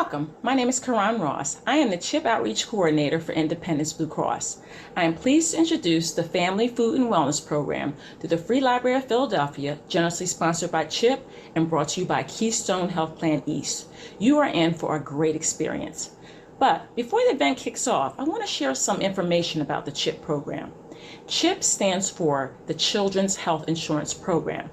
Welcome. My name is Karan Ross. I am the CHIP Outreach Coordinator for Independence Blue Cross. I am pleased to introduce the Family Food and Wellness Program through the Free Library of Philadelphia, generously sponsored by CHIP and brought to you by Keystone Health Plan East. You are in for a great experience. But before the event kicks off, I want to share some information about the CHIP program. CHIP stands for the Children's Health Insurance Program.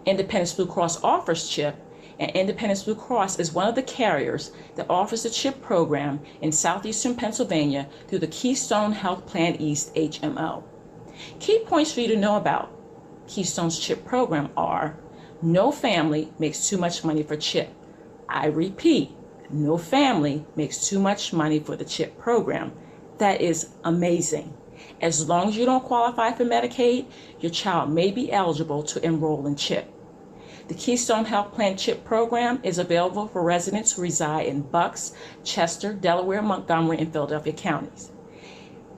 Independence Blue Cross offers CHIP, and Independence Blue Cross is one of the carriers that offers the CHIP program in southeastern Pennsylvania through the Keystone Health Plan East HMO. Key points for you to know about Keystone's CHIP program are: no family makes too much money for CHIP. I repeat, no family makes too much money for the CHIP program. That is amazing. As long as you don't qualify for Medicaid, your child may be eligible to enroll in CHIP. The Keystone Health Plan CHIP program is available for residents who reside in Bucks, Chester, Delaware, Montgomery, and Philadelphia counties.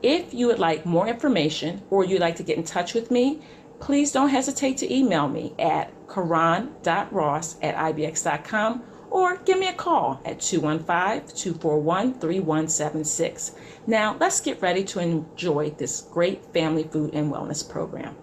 If you would like more information or you'd like to get in touch with me, please don't hesitate to email me at karan.ross@ibx.com or give me a call at 215-241-3176. Now, let's get ready to enjoy this great family food and wellness program.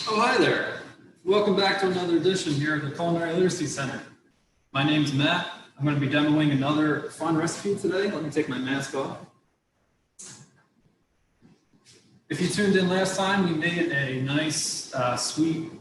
Oh, hi there. Welcome back to another edition here at the Culinary Literacy Center. My name's Matt. I'm going to be demoing another fun recipe today. Let me take my mask off. If you tuned in last time, we made a nice sweet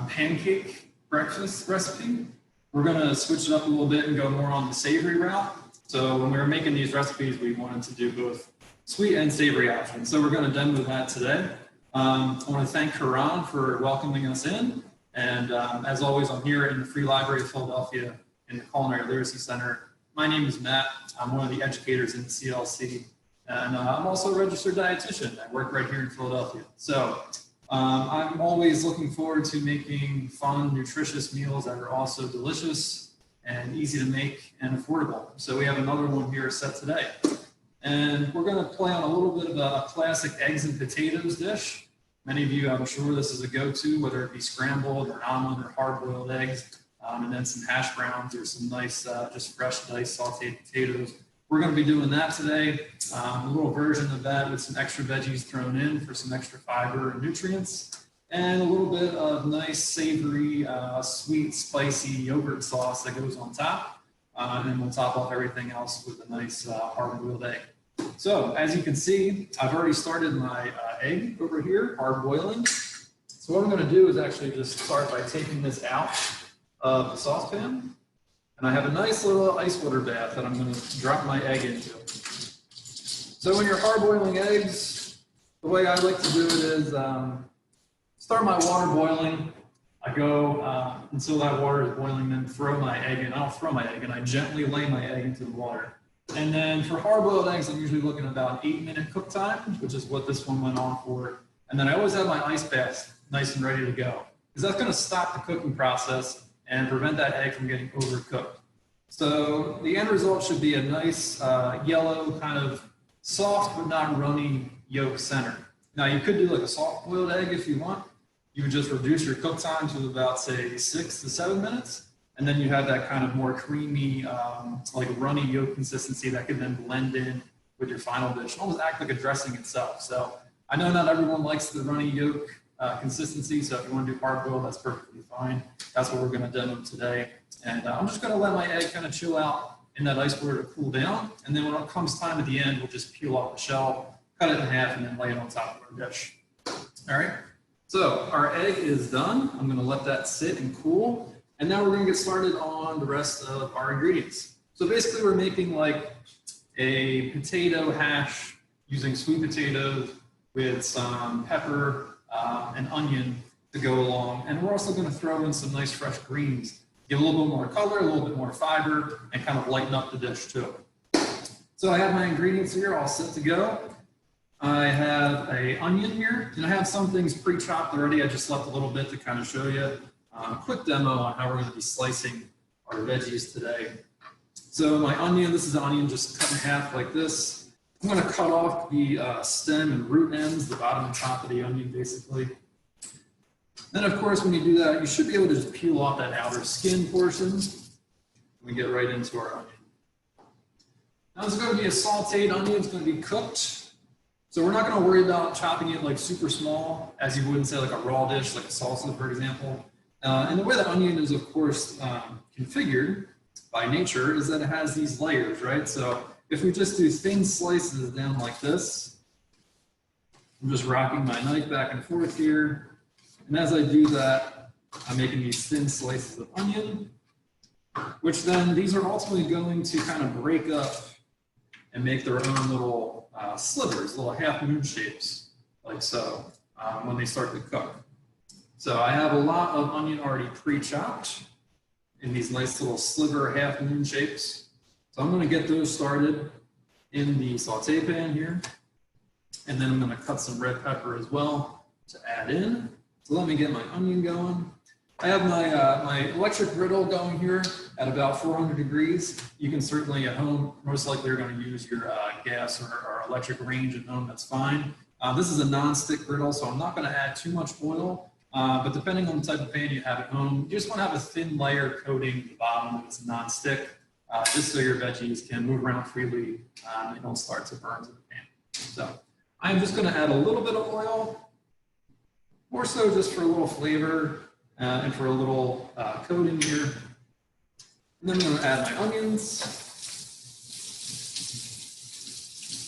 pancake breakfast recipe. We're going to switch it up a little bit and go more on the savory route. So when we were making these recipes, we wanted to do both sweet and savory options. So we're going to demo that today. I want to thank Karan for welcoming us in. And as always, I'm here in the Free Library of Philadelphia in the Culinary Literacy Center. My name is Matt. I'm one of the educators in the CLC. And I'm also a registered dietitian. I work right here in Philadelphia. So I'm always looking forward to making fun, nutritious meals that are also delicious and easy to make and affordable. So we have another one here set today. And we're going to play on a little bit of a classic eggs and potatoes dish. Many of you, I'm sure this is a go-to, whether it be scrambled or omelet or hard-boiled eggs, and then some hash browns or some nice, just fresh diced sauteed potatoes. We're going to be doing that today, a little version of that with some extra veggies thrown in for some extra fiber and nutrients, and a little bit of nice, savory, sweet, spicy yogurt sauce that goes on top. And then we'll top off everything else with a nice hard-boiled egg. So as you can see, I've already started my egg over here, hard boiling. So what I'm going to do is actually just start by taking this out of the saucepan. And I have a nice little ice water bath that I'm going to drop my egg into. So when you're hard boiling eggs, the way I like to do it is start my water boiling. I go until that water is boiling, then throw my egg in. I don't throw my egg in, I gently lay my egg into the water. And then for hard-boiled eggs, I'm usually looking at about an 8-minute cook time, which is what this one went on for. And then I always have my ice bath nice and ready to go, because that's going to stop the cooking process and prevent that egg from getting overcooked. So the end result should be a nice yellow, kind of soft but not runny yolk center. Now you could do like a soft-boiled egg if you want. You would just reduce your cook time to about, say, 6 to 7 minutes. And then you have that kind of more creamy, like runny yolk consistency that can then blend in with your final dish, almost act like a dressing itself. So I know not everyone likes the runny yolk consistency, so if you want to do hard boiled, that's perfectly fine. That's what we're going to demo today. And I'm just going to let my egg kind of chill out in that ice water to cool down. And then when it comes time at the end, we'll just peel off the shell, cut it in half, and then lay it on top of our dish. All right. So our egg is done. I'm going to let that sit and cool. And now we're going to get started on the rest of our ingredients. So basically we're making like a potato hash using sweet potatoes with some pepper and onion to go along. And we're also going to throw in some nice fresh greens, give a little bit more color, a little bit more fiber, and kind of lighten up the dish too. So I have my ingredients here all set to go. I have an onion here, and I have some things pre-chopped already. I just left a little bit to kind of show you. A quick demo on how we're going to be slicing our veggies today. So my onion, this is an onion just cut in half like this. I'm going to cut off the stem and root ends, the bottom and top of the onion basically. Then of course when you do that, you should be able to just peel off that outer skin portion. We get right into our onion. Now this is going to be a sauteed onion, it's going to be cooked. So we're not going to worry about chopping it like super small, as you would in say like a raw dish, like a salsa for example. And the way the onion is of course configured by nature is that it has these layers, right? So if we just do thin slices down like this, I'm just rocking my knife back and forth here. And as I do that, I'm making these thin slices of onion, which then these are ultimately going to kind of break up and make their own little slivers, little half moon shapes, like so, when they start to cook. So I have a lot of onion already pre-chopped in these nice little sliver half moon shapes. So I'm going to get those started in the saute pan here. And then I'm going to cut some red pepper as well to add in. So let me get my onion going. I have my, my electric griddle going here at about 400 degrees. You can certainly at home, most likely you're going to use your gas or electric range at home, that's fine. This is a non-stick griddle, so I'm not going to add too much oil. But depending on the type of pan you have at home, you just want to have a thin layer coating the bottom that's non-stick, just so your veggies can move around freely and don't start to burn to the pan. So I'm just going to add a little bit of oil, more so just for a little flavor and for a little coating here. And then I'm going to add my onions.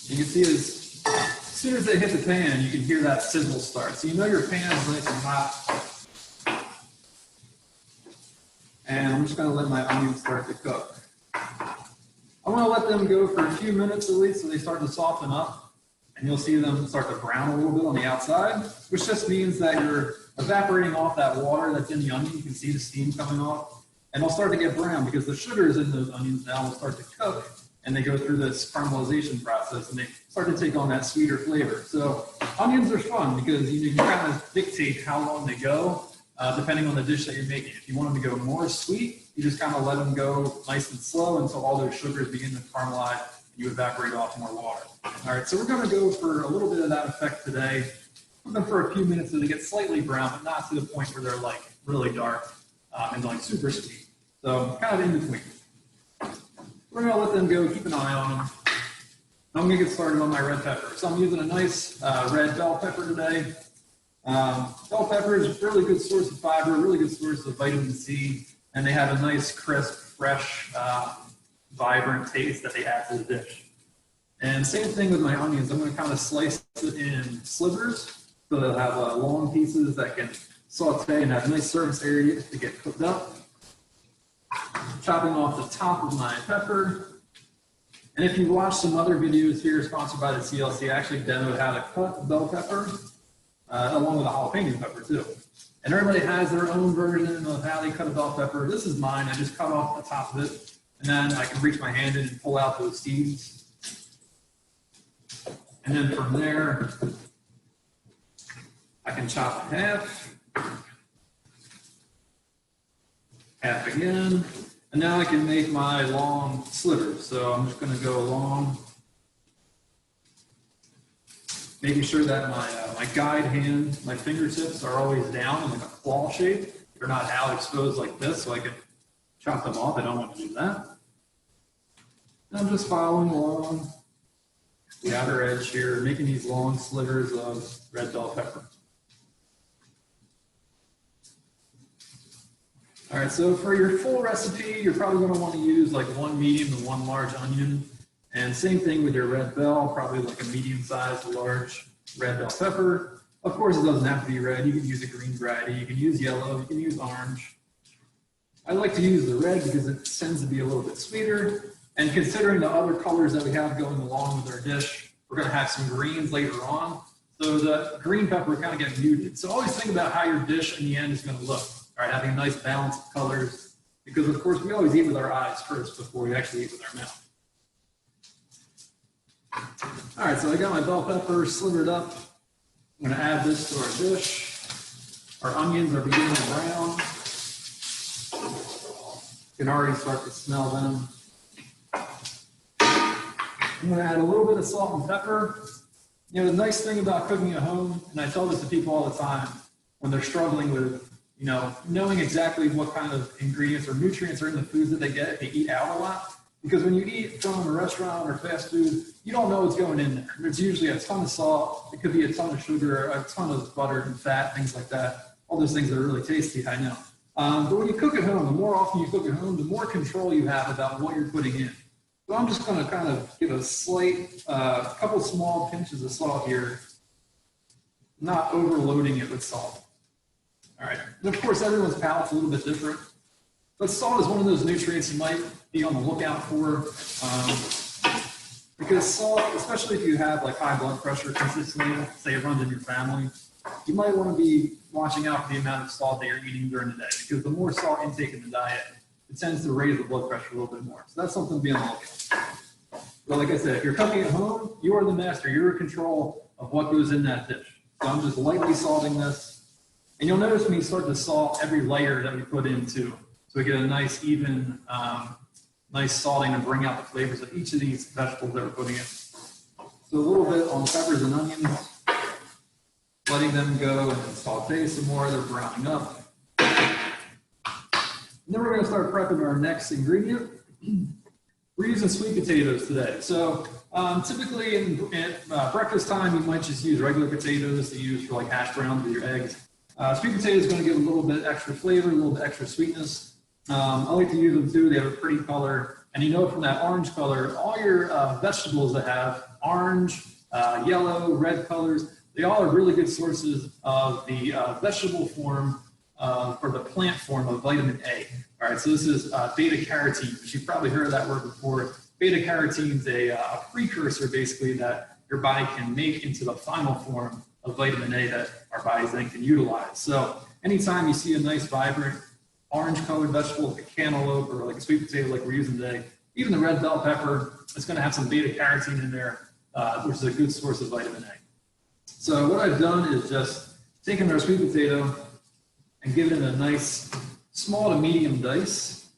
You can see as soon as they hit the pan, you can hear that sizzle start. So you know your pan is nice and hot. And I'm just going to let my onions start to cook. I want to let them go for a few minutes at least so they start to soften up. And you'll see them start to brown a little bit on the outside, which just means that you're evaporating off that water that's in the onion. You can see the steam coming off. And they'll start to get brown because the sugars in those onions now will start to cook. And they go through this caramelization process and they start to take on that sweeter flavor. So onions are fun because you can kind of dictate how long they go depending on the dish that you're making. If you want them to go more sweet, you just kind of let them go nice and slow until all those sugars begin to caramelize and you evaporate off more water. All right, so we're going to go for a little bit of that effect today. Cook them for a few minutes so they get slightly brown, but not to the point where they're like really dark and like super sweet. So kind of in between. We're going to let them go, keep an eye on them. I'm going to get started on my red pepper. So I'm using a nice red bell pepper today. Bell pepper is a really good source of fiber, a really good source of vitamin C, and they have a nice, crisp, fresh, vibrant taste that they add to the dish. And same thing with my onions. I'm going to kind of slice it in slivers so they'll have long pieces that can saute and have a nice surface area to get cooked up. Chopping off the top of my pepper. And if you watch some other videos here sponsored by the CLC, I actually demoed how to cut a bell pepper along with a jalapeno pepper too. And everybody has their own version of how they cut a bell pepper. This is mine. I just cut off the top of it and then I can reach my hand in and pull out those seeds. And then from there, I can chop in half. Half again, and now I can make my long slivers. So I'm just going to go along, making sure that my guide hand, my fingertips are always down in like a claw shape. They're not out exposed like this, so I can chop them off. I don't want to do that. And I'm just following along the outer edge here, making these long slivers of red bell pepper. All right, so for your full recipe, you're probably going to want to use like one medium and one large onion. And same thing with your red bell, probably like a medium-sized large red bell pepper. Of course, it doesn't have to be red. You can use a green variety. You can use yellow. You can use orange. I like to use the red because it tends to be a little bit sweeter. And considering the other colors that we have going along with our dish, we're going to have some greens later on. So the green pepper kind of get muted. So always think about how your dish in the end is going to look. All right, having a nice balance of colors, because of course we always eat with our eyes first before we actually eat with our mouth. All right, so I got my bell pepper slivered up. I'm going to add this to our dish. Our onions are beginning to brown. You can already start to smell them. I'm going to add a little bit of salt and pepper. You know, the nice thing about cooking at home, and I tell this to people all the time when they're struggling with, you know, knowing exactly what kind of ingredients or nutrients are in the foods that they get if they eat out a lot. Because when you eat from a restaurant or fast food, you don't know what's going in there. There's usually a ton of salt. It could be a ton of sugar, a ton of butter and fat, things like that. All those things that are really tasty, I know. But when you cook at home, the more often you cook at home, the more control you have about what you're putting in. So I'm just going to kind of give a slight, couple small pinches of salt here, not overloading it with salt. All right. And of course, everyone's palate's a little bit different. But salt is one of those nutrients you might be on the lookout for. Because salt, especially if you have like high blood pressure consistently, say it runs in your family, you might want to be watching out for the amount of salt that you're eating during the day. Because the more salt intake in the diet, it tends to raise the blood pressure a little bit more. So that's something to be on the lookout. But like I said, if you're cooking at home, you are the master. You're in control of what goes in that dish. So I'm just lightly salting this. And you'll notice me start to salt every layer that we put in too. So we get a nice, even, nice salting and bring out the flavors of each of these vegetables that we're putting in. So a little bit on peppers and onions, letting them go and saute some more. They're browning up. And then we're going to start prepping our next ingredient. We're using sweet potatoes today. So typically at breakfast time, you might just use regular potatoes to use for like hash browns with your eggs. Sweet potato is going to give a little bit extra flavor, a little bit extra sweetness. I like to use them too. They have a pretty color. And you know from that orange color, all your vegetables that have orange, yellow, red colors, they all are really good sources of the vegetable form or the plant form of vitamin A. All right, so this is beta carotene, which you've probably heard of that word before. Beta carotene is a precursor basically that your body can make into the final form of vitamin A that our bodies then can utilize. So anytime you see a nice, vibrant, orange-colored vegetable like a cantaloupe or like a sweet potato like we're using today, even the red bell pepper, it's going to have some beta carotene in there, which is a good source of vitamin A. So what I've done is just taken our sweet potato and given it a nice small to medium dice.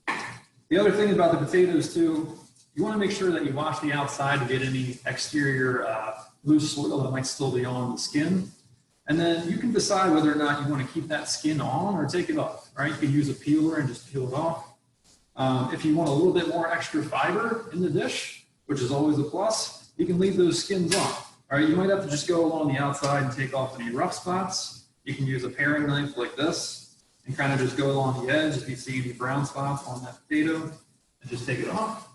The other thing about the potatoes too, you want to make sure that you wash the outside to get any exterior loose soil that might still be on the skin. And then you can decide whether or not you want to keep that skin on or take it off, right? You can use a peeler and just peel it off. If you want a little bit more extra fiber in the dish, which is always a plus, you can leave those skins on. All right, you might have to just go along the outside and take off any rough spots. You can use a paring knife like this and kind of just go along the edge if you see any brown spots on that potato and just take it off.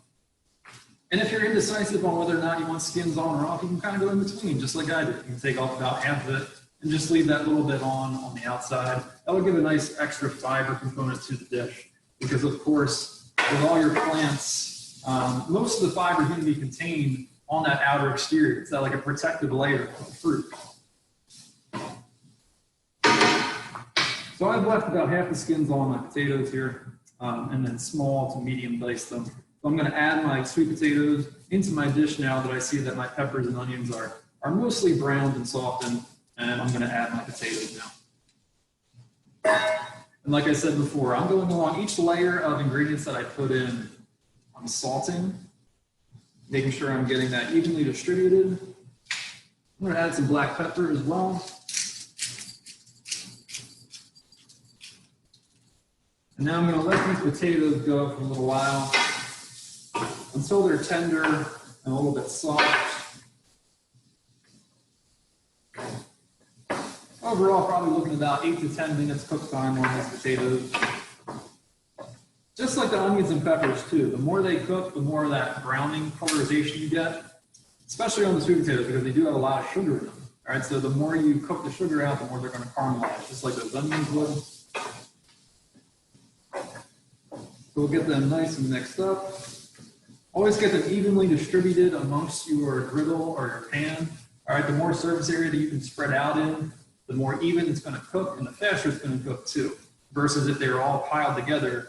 And if you're indecisive on whether or not you want skins on or off, you can kind of go in between, just like I did. You can take off about half of it and just leave that little bit on the outside. That will give a nice extra fiber component to the dish. Because of course, with all your plants, most of the fiber is going to be contained on that outer exterior. It's that like a protective layer of the fruit. So I've left about half the skins on my potatoes here, and then small to medium dice them. So I'm going to add my sweet potatoes into my dish now that I see that my peppers and onions are mostly browned and softened, and I'm going to add my potatoes now. And like I said before, I'm going along each layer of ingredients that I put in. I'm salting, making sure I'm getting that evenly distributed. I'm going to add some black pepper as well. And now I'm going to let these potatoes go for a little while until they're tender and a little bit soft. Overall, probably looking at about 8 to 10 minutes cook time on these potatoes. Just like the onions and peppers too, the more they cook, the more of that browning colorization you get, especially on the sweet potatoes because they do have a lot of sugar in them. All right, so the more you cook the sugar out, the more they're going to caramelize, just like those onions would. So we'll get them nice and mixed up. Always get them evenly distributed amongst your griddle or your pan. All right, the more surface area that you can spread out in, the more even it's going to cook and the faster it's going to cook too. Versus if they're all piled together,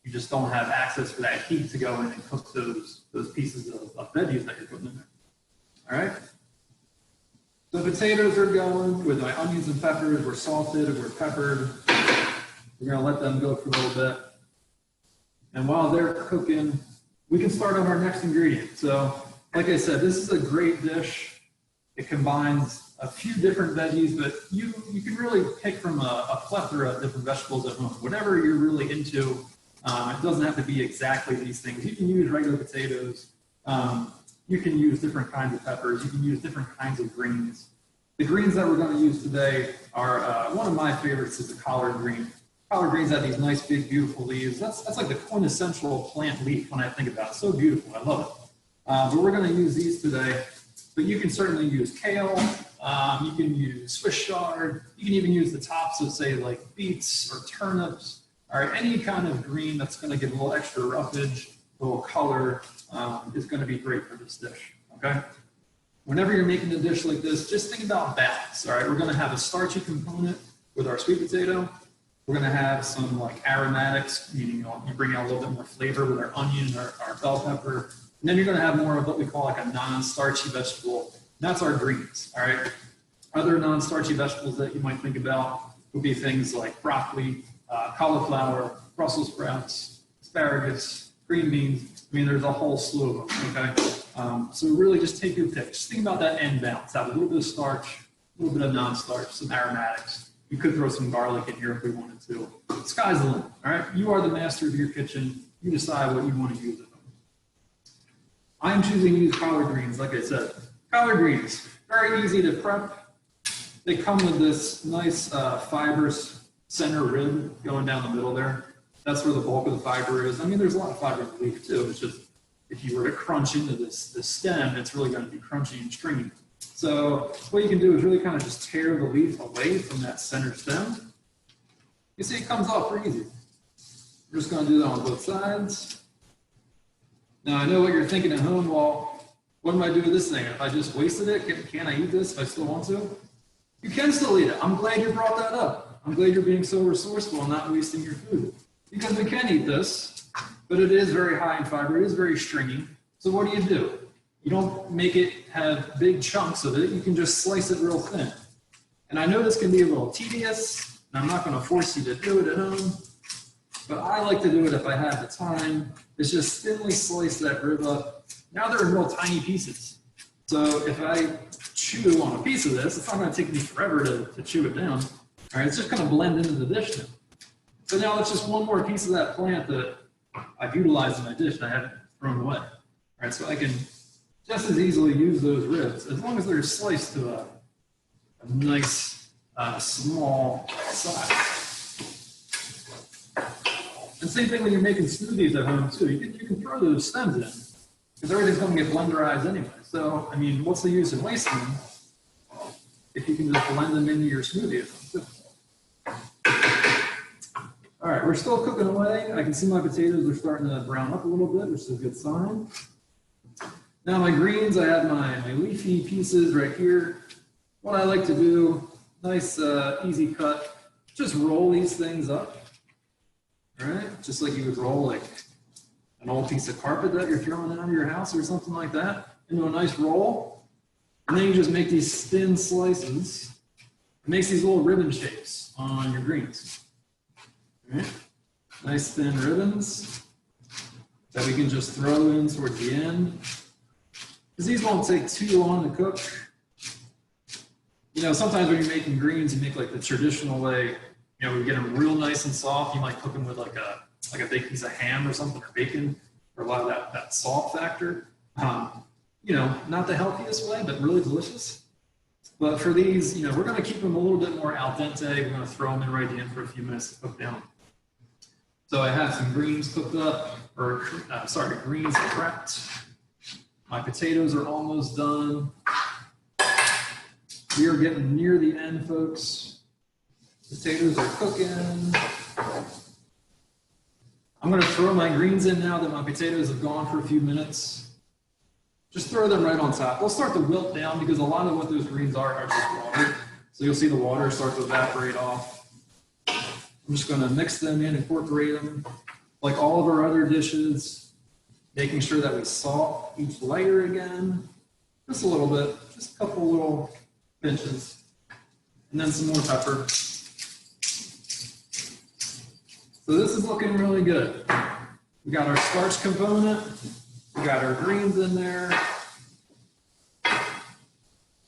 you just don't have access for that heat to go in and cook those pieces of veggies that you're putting in there. All right. The potatoes are going with my onions and peppers. We're salted, we're peppered. We're going to let them go for a little bit. And while they're cooking, we can start on our next ingredient. So, like I said, this is a great dish. It combines a few different veggies, but you can really pick from a plethora of different vegetables at home. Whatever you're really into, it doesn't have to be exactly these things. You can use regular potatoes. You can use different kinds of peppers. You can use different kinds of greens. The greens that we're going to use today are, one of my favorites is the collard green. Collard greens have these nice, big, beautiful leaves. That's like the quintessential plant leaf when I think about it. So beautiful. I love it. But we're going to use these today. But you can certainly use kale. You can use Swiss chard. You can even use the tops of, say, like beets or turnips, or any kind of green that's going to give a little extra roughage, a little color, is going to be great for this dish. Okay. Whenever you're making a dish like this, just think about balance. All right. We're going to have a starchy component with our sweet potato. We're going to have some like aromatics, meaning you bring out a little bit more flavor with our onion or our bell pepper. And then you're going to have more of what we call like a non-starchy vegetable. And that's our greens, all right? Other non-starchy vegetables that you might think about would be things like broccoli, cauliflower, Brussels sprouts, asparagus, green beans. I mean, there's a whole slew of them, okay? So really just take your pick. Just think about that end balance. Have a little bit of starch, a little bit of non-starch, some aromatics. You could throw some garlic in here if we wanted to. Sky's the limit, all right? You are the master of your kitchen. You decide what you want to use it. I'm choosing to use collard greens, like I said. Collard greens, very easy to prep. They come with this nice fibrous center rib going down the middle there. That's where the bulk of the fiber is. I mean, there's a lot of fiber in the leaf too. It's just, if you were to crunch into this stem, it's really going to be crunchy and stringy. So what you can do is really kind of just tear the leaf away from that center stem. You see it comes off pretty easy. We're just going to do that on both sides. Now, I know what you're thinking at home. Well, what am I doing with this thing? If I just wasted it, can I eat this if I still want to? You can still eat it. I'm glad you brought that up. I'm glad you're being so resourceful and not wasting your food. Because we can eat this, but it is very high in fiber. It is very stringy. So what do? You don't make it have big chunks of it. You can just slice it real thin. And I know this can be a little tedious, and I'm not going to force you to do it at home. But I like to do it if I have the time. It's just thinly slice that rib up. Now they're in real tiny pieces. So if I chew on a piece of this, it's not going to take me forever to chew it down. All right, it's just going to blend into the dish now. So now it's just one more piece of that plant that I've utilized in my dish and I haven't thrown away. All right, so I can just as easily use those ribs as long as they're sliced to a nice small size. And same thing when you're making smoothies at home too. You can throw those stems in because everything's going to get blenderized anyway. So, I mean, what's the use in wasting them if you can just blend them into your smoothie at home too? All right, we're still cooking away. I can see my potatoes are starting to brown up a little bit, which is a good sign. Now my greens, I have my leafy pieces right here. What I like to do, nice easy cut, just roll these things up. All right, just like you would roll like an old piece of carpet that you're throwing out of your house or something like that into a nice roll. And then you just make these thin slices. It makes these little ribbon shapes on your greens. All right, nice thin ribbons that we can just throw in towards the end. Because these won't take too long to cook. You know, sometimes when you're making greens, you make like the traditional way. You know, we get them real nice and soft. You might cook them with like a big piece of ham or something, or bacon, or a lot of that salt factor. You know, not the healthiest way, but really delicious. But for these, you know, we're going to keep them a little bit more al dente. We're going to throw them in right in for a few minutes to cook down. So I have some greens cooked up, or greens prepped. My potatoes are almost done. We are getting near the end, folks. Potatoes are cooking. I'm going to throw my greens in now that my potatoes have gone for a few minutes. Just throw them right on top. They'll start to wilt down because a lot of what those greens are just water. So you'll see the water start to evaporate off. I'm just going to mix them in, incorporate them. Like all of our other dishes, making sure that we salt each layer again. Just a little bit, just a couple little pinches. And then some more pepper. So this is looking really good. We got our starch component. We got our greens in there.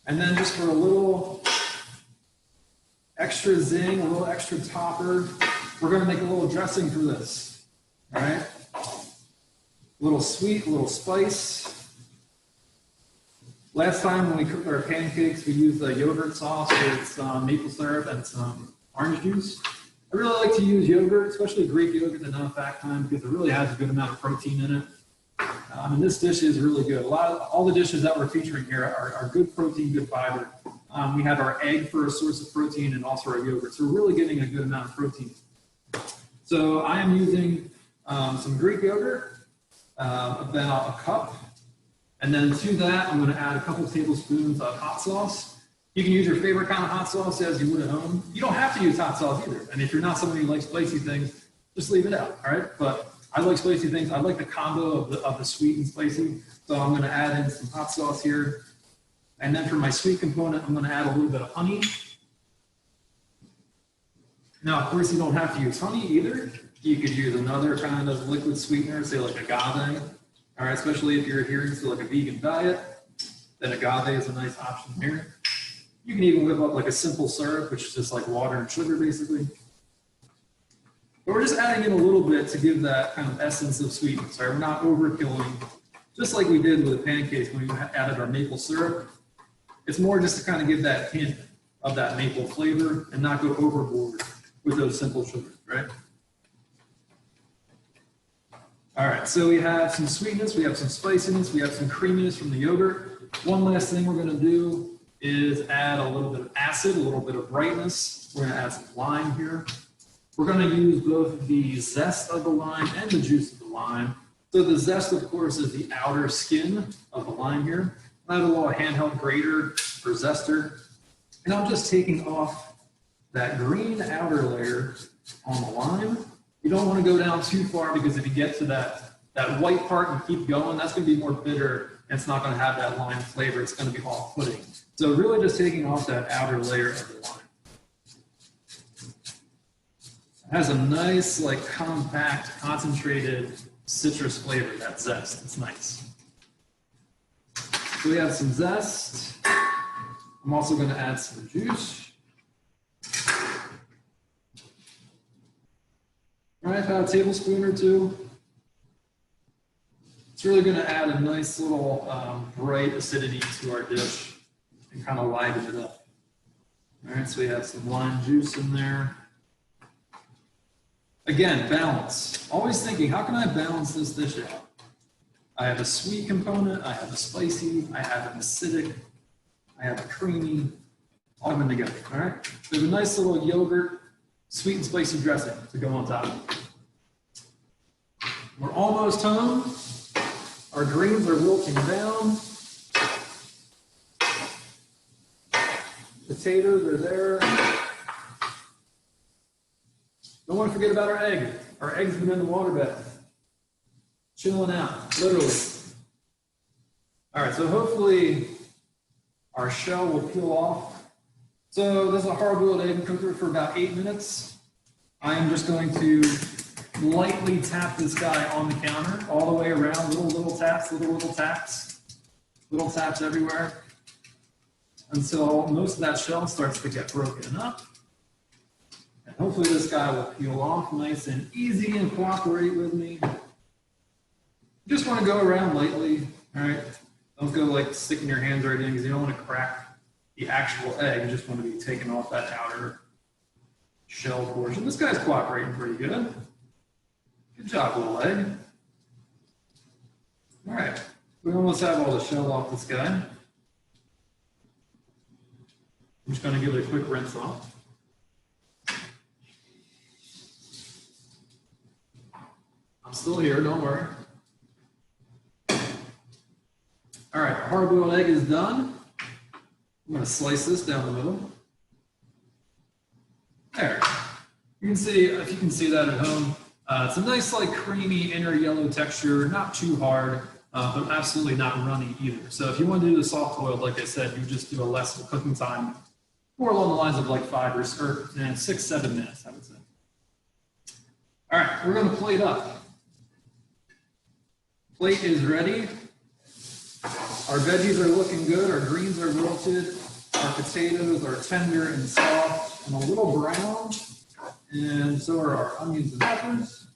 And then just for a little extra zing, a little extra topper, we're going to make a little dressing for this. All right? A little sweet, a little spice. Last time when we cooked our pancakes, we used a yogurt sauce with some maple syrup and some orange juice. I really like to use yogurt, especially Greek yogurt at non-fat kind, because it really has a good amount of protein in it. And this dish is really good. All the dishes that we're featuring here are good protein, good fiber. We have our egg for a source of protein and also our yogurt. So we're really getting a good amount of protein. So I am using some Greek yogurt, about a cup. And then to that, I'm going to add a couple tablespoons of hot sauce. You can use your favorite kind of hot sauce as you would at home. You don't have to use hot sauce either. And if you're not somebody who likes spicy things, just leave it out, all right? But I like spicy things. I like the combo of the sweet and spicy. So I'm going to add in some hot sauce here. And then for my sweet component, I'm going to add a little bit of honey. Now, of course, you don't have to use honey either. You could use another kind of liquid sweetener, say like agave. All right, especially if you're adhering to like a vegan diet, then agave is a nice option here. You can even whip up like a simple syrup, which is just like water and sugar basically. But we're just adding in a little bit to give that kind of essence of sweetness. Right? We're not overkilling, just like we did with the pancakes when we added our maple syrup. It's more just to kind of give that hint of that maple flavor and not go overboard with those simple sugars, right? All right, so we have some sweetness, we have some spiciness, we have some creaminess from the yogurt. One last thing we're going to do is add a little bit of acid, a little bit of brightness. We're going to add some lime here. We're going to use both the zest of the lime and the juice of the lime. So the zest, of course, is the outer skin of the lime here. I have a little handheld grater or zester, and I'm just taking off that green outer layer on the lime. You don't want to go down too far because if you get to that white part and keep going, that's going to be more bitter and it's not going to have that lime flavor. It's going to be off-putting. So really just taking off that outer layer of the lime. It has a nice, like compact, concentrated citrus flavor, that zest. It's nice. So we have some zest. I'm also going to add some juice. All right, about a tablespoon or two. It's really going to add a nice little bright acidity to our dish and kind of liven it up. All right, so we have some lime juice in there. Again, balance. Always thinking, how can I balance this dish out? I have a sweet component, I have a spicy, I have an acidic, I have a creamy, all of them together, all right? There's a nice little yogurt, sweet and spicy dressing to go on top. We're almost home. Our greens are wilting down. Potatoes are there. Don't want to forget about our egg. Our egg's been in the water bath. Chilling out, literally. All right, so hopefully our shell will peel off. So this is a hard-boiled egg. Cook it for about 8 minutes. I am just going to lightly tap this guy on the counter all the way around. Little taps, little taps. Little taps everywhere until most of that shell starts to get broken up. And hopefully this guy will peel off nice and easy and cooperate with me. You just want to go around lightly, all right? Don't go like sticking your hands right in because you don't want to crack the actual egg. You just want to be taking off that outer shell portion. This guy's cooperating pretty good. Good job, little egg. All right, we almost have all the shell off this guy. I'm just going to give it a quick rinse off. I'm still here, don't worry. All right, hard-boiled egg is done. I'm going to slice this down the middle. There. You can see, if you can see that at home, it's a nice, like, creamy inner yellow texture, not too hard, but absolutely not runny either. So if you want to do the soft boiled, like I said, you just do a less of a cooking time, more along the lines of like 5 or 6, 7 minutes, I would say. All right, we're going to plate up. Plate is ready. Our veggies are looking good. Our greens are wilted. Our potatoes are tender and soft and a little brown. And so are our onions and peppers.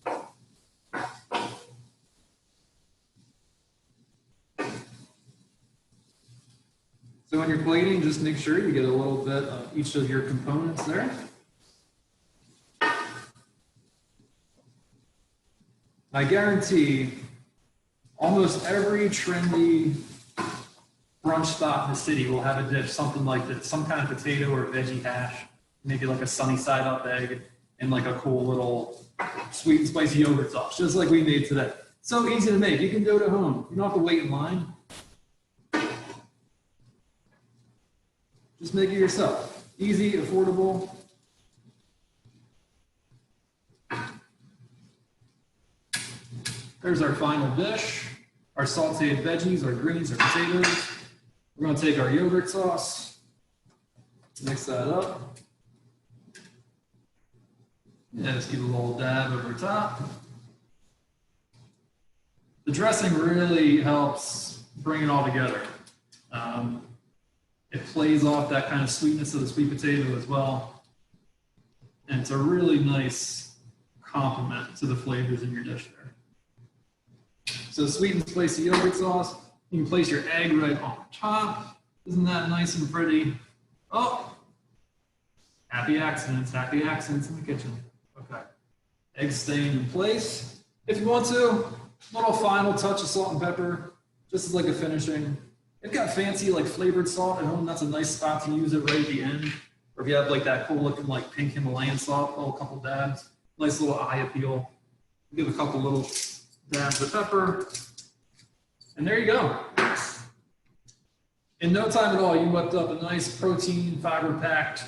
So when you're plating, just make sure you get a little bit of each of your components there. I guarantee almost every trendy brunch spot in the city will have a dish, something like this, some kind of potato or veggie hash, maybe like a sunny side up egg and like a cool little sweet and spicy yogurt sauce, just like we made today. So easy to make. You can do it at home. You don't have to wait in line. Just make it yourself. Easy, affordable. There's our final dish. Our sauteed veggies, our greens, our potatoes. We're going to take our yogurt sauce, mix that up. Yeah, just give a little dab over top. The dressing really helps bring it all together. It plays off that kind of sweetness of the sweet potato as well. And it's a really nice complement to the flavors in your dish there. So sweet and spicy yogurt sauce. You can place your egg right on top. Isn't that nice and pretty? Oh, happy accidents in the kitchen. Okay. Egg staying in place. If you want to, a little final touch of salt and pepper, just as like a finishing. If you got fancy like flavored salt at home, that's a nice spot to use it right at the end. Or if you have like that cool looking like pink Himalayan salt, a couple dabs, nice little eye appeal. Give a couple little dabs of pepper. And there you go. In no time at all, you whipped up a nice protein, fiber-packed,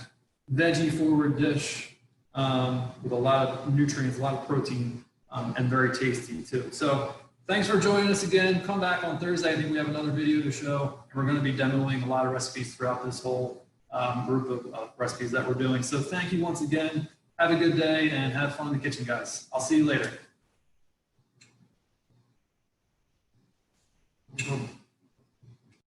veggie-forward dish with a lot of nutrients, a lot of protein, and very tasty too. So thanks for joining us again. Come back on Thursday. I think we have another video to show, and we're going to be demoing a lot of recipes throughout this whole group of recipes that we're doing. So thank you once again. Have a good day and have fun in the kitchen, guys. I'll see you later.